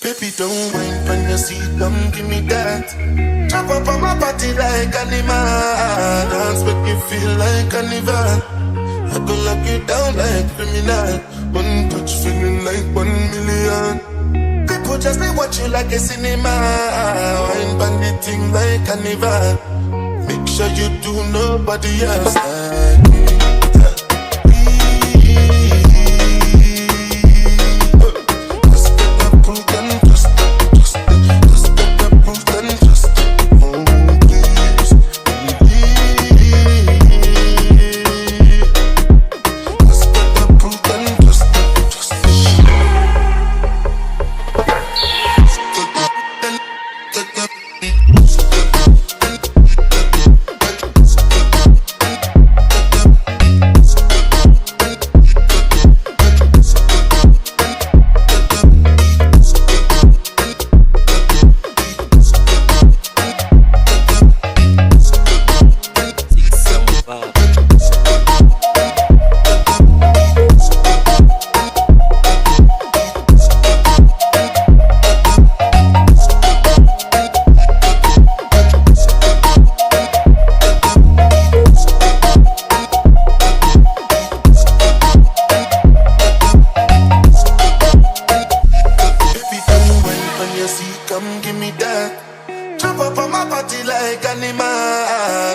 Baby, don't whine when you see them, give me that. Jump up on my body like animal. Dance make you feel like carnival. I go lock you down like criminal. One touch feeling like 1,000,000. People just they watch you like a cinema. Wine bandit thing like carnival. Make sure you do nobody else like me. Come give me that. Jump up on my body like animal.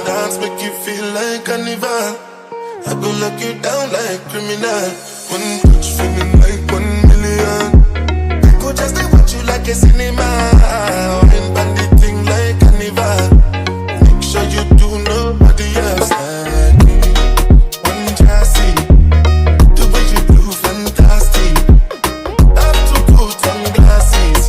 Dance make you feel like carnival. I go lock you down like criminal. One touch feeling like 1,000,000. People just they watch you like a cinema. Wine bandit thing like carnival. Make sure you do nobody else like me. One chassis, the way you do fantastic. Have to put on glasses.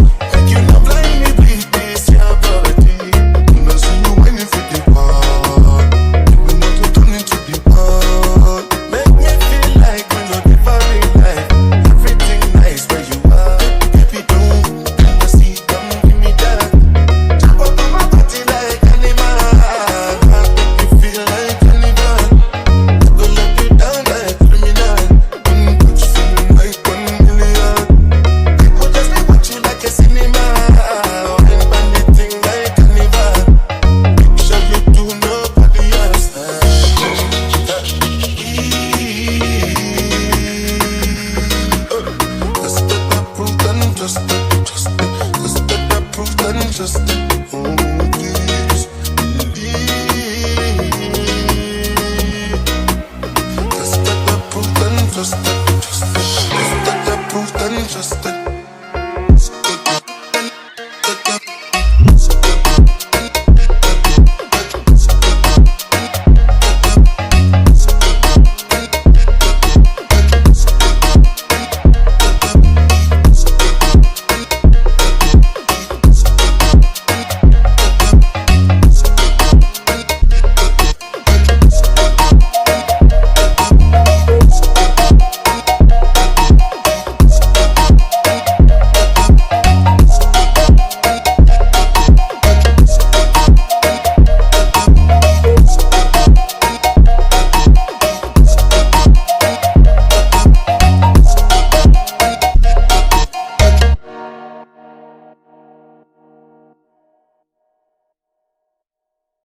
Just